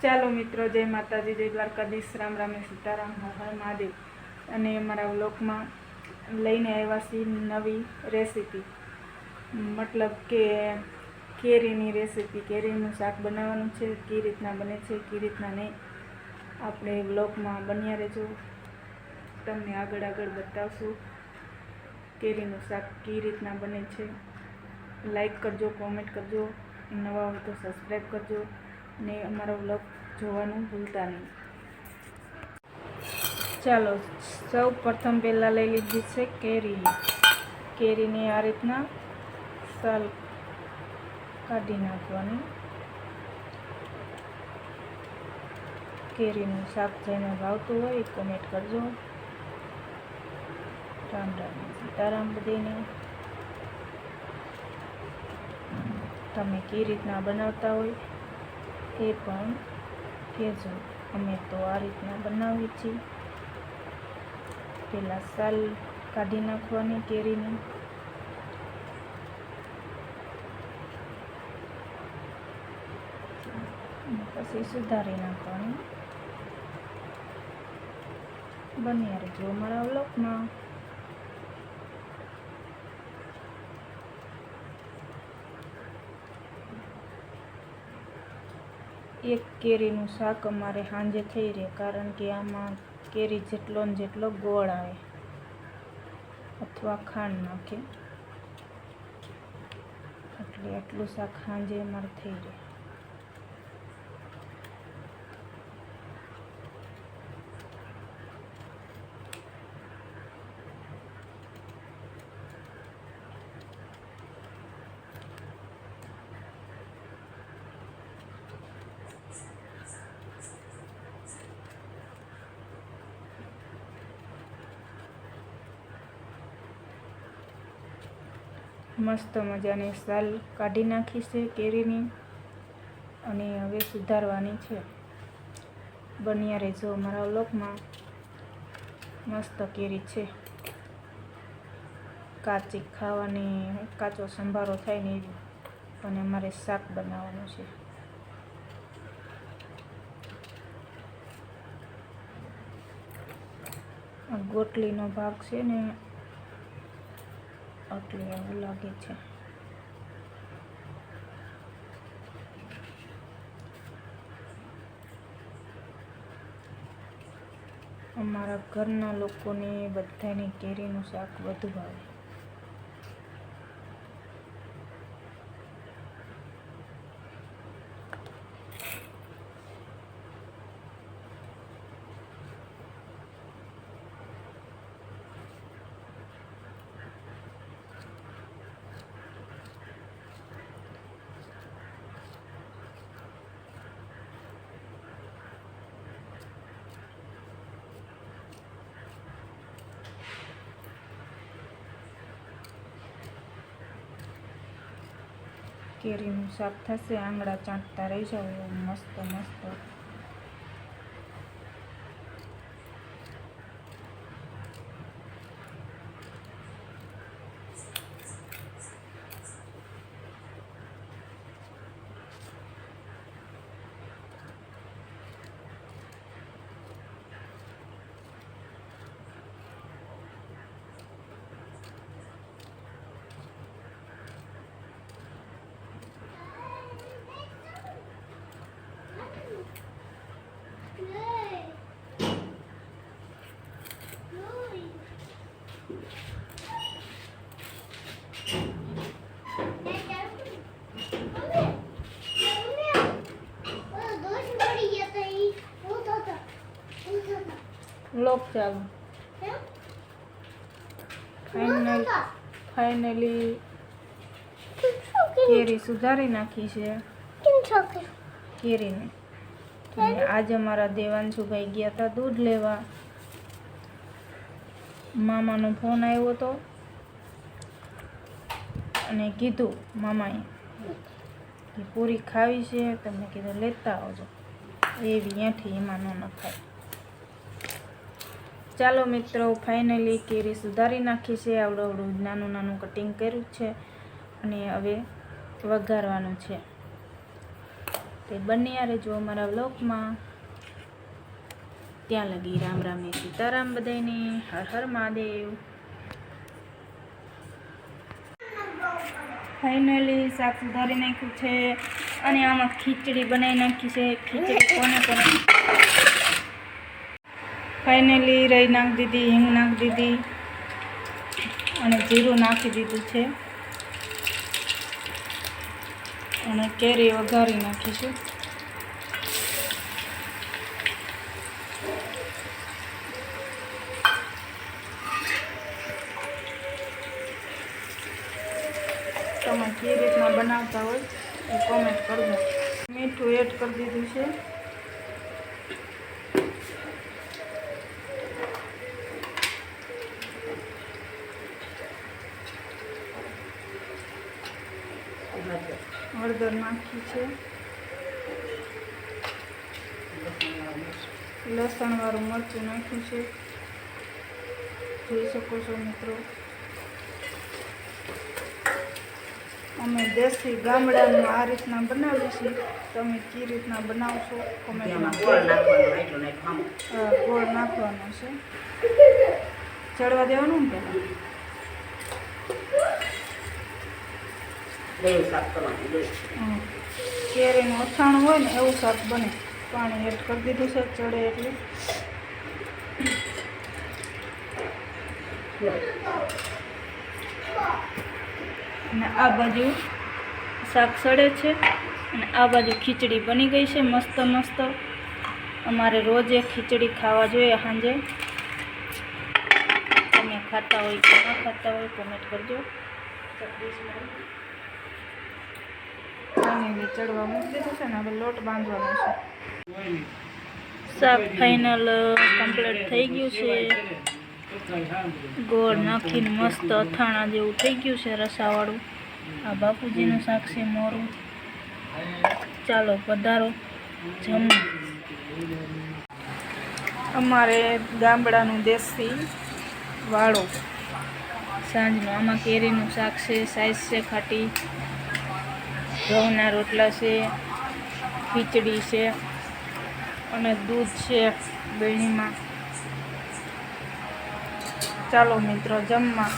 ચાલો મિત્રો, જય માતાજી, જય દ્વારકાધીશ, રામ રામ સીતારામ, હર હર મહાદેવ. અને અમારા વ્લોગમાં લઈને આવ્યા છીએ નવી રેસીપી, મતલબ કે કેરીની રેસીપી. કેરીનું શાક બનાવવાનું છે. કઈ રીતના બને છે, કઈ રીતના નહીં, આપણે વ્લોગમાં બન્યા રહેજો. તમને આગળ બતાવશું કેરીનું શાક કઈ રીતના બને છે. લાઈક કરજો, કોમેન્ટ કરજો, નવા હોય તો સબસ્ક્રાઈબ કરજો ને અમારો વ્લોગ જોવાનું ભૂલતા નહીં. ચાલો, સૌ પ્રથમ પહેલાં લઈ લીધી છે કેરીની આ રીતના સાલ કાઢી નાખવાની. કેરીનું શાક જેને ભાવતું હોય કોમેન્ટ કરજો. રામ રામ સીતારામ બધાને. તમે કઈ રીતના બનાવતા હોય એ પણ કહેજો. અમે તો આ રીતના બનાવીએ છીએ. પહેલાં સાલ કાઢી નાખવાની કેરીની. પછી સુધારી નાખવાની. બન્યા રહેજો અમારા વ્લોગમાં. એક કેરીનું શાક અમારે સાંજે થઈ રહે, કારણ કે આમાં કેરી જેટલો ને જેટલો ગોળ આવે અથવા ખાંડ નાખે, એટલે આટલું શાક સાંજે અમારે થઈ રહે. મસ્ત મજાની સાલ કાઢી નાખી છે કેરીની, અને હવે સુધારવાની છે. બન્યા રહેજો અમારા વ્લોગમાં. મસ્ત કેરી છે, કાચી ખાવાની, કાચો સંભારો થાય ને એવી. અને અમારે શાક બનાવવાનું છે. આ ગોટલીનો ભાગ છે ને, એટલે એવું લાગે છે. અમારા ઘરના લોકોને બધાને કેરીનું શાક વધુ ભાવે. કેરીનું શાક થશે, આંગળા ચાંટતા રહી જાવ એવું મસ્ત મસ્ત. લોક ચાલો. ફાઇનલી કેરી સુધારી નાખી છે કેરીને. આજે અમારા દેવાંશુભાઈ ગયા હતા દૂધ લેવા. મામાનો ફોન આવ્યો હતો અને કીધું મામાએ કે પૂરી ખાવી છે, તમને કીધું લેતા આવજો. એવી ત્યાંથી એમાં ન નખાય. ચાલો મિત્રો, ફાઇનલી કેરી સુધારી નાખી છે. આવડું નાનું નાનું કટિંગ કર્યું છે, અને હવે વઘારવાનું છે. તે બન્યા રહેજો અમારા વ્લોગમાં. ત્યાં લગી રામ રામ ને સીતારામ બધાને. હર હર મહાદેવ. ફાઇનલી શાક સુધારી નાખ્યું છે અને આમાં ખીચડી બનાવી નાખી છે. ખીચડી કોને ફાઇનલી રહી નાખી દીધી, હિંગ નાખી દીધી અને જીરું નાખી દીધું છે અને કેરી વઘારી નાખીશું. તમે કેવી રીતના બનાવતા હોય એ કોમેન્ટ કરજો. મીઠું એડ કરી દીધું છે. હળદર નાખી છે. લસણવાળું મરચું નાખ્યું છે, જોઈ શકો છો મિત્રો. અમે દેશી ગામડાનું આ રીતના બનાવીએ છીએ. તમે કઈ રીતના બનાવશો કોમેન્ટમાં. ગોળ નાખવાનો છે. ચડવા દેવાનું ને પહેલાં. કેરીનું અથાણું હોય ને એવું શાક બને. પાણી એડ કરી દીધું છે ચડે એટલે. અને આ બાજુ શાક સડે છે અને આ બાજુ ખીચડી બની ગઈ છે મસ્ત મસ્ત. અમારે રોજે ખીચડી ખાવા જોઈએ સાંજે. તમે ખાતા હોય કે ના ખાતા હોય કોમેન્ટ કરજો. પાણી ચડવા મૂકી દીધું છે ને હવે લોટ બાંધવાનો છે. શાક ફાઇનલ કમ્પ્લીટ થઈ ગયું છે. ગોળ નાખીને મસ્ત અથાણા જેવું થઈ ગયું છે રસાવાળું. આ બાપુજીનું શાક છે મોરું. ચાલો પધારો જમવા. અમારે ગામડાનું દેશી વાળો સાંજનું. આમાં કેરીનું શાક છે, સાઈઝ છે ખાટી, ઘઉંના રોટલા છે, ખીચડી છે અને દૂધ છે બેણીમાં. ચાલો મિત્રો જમવા.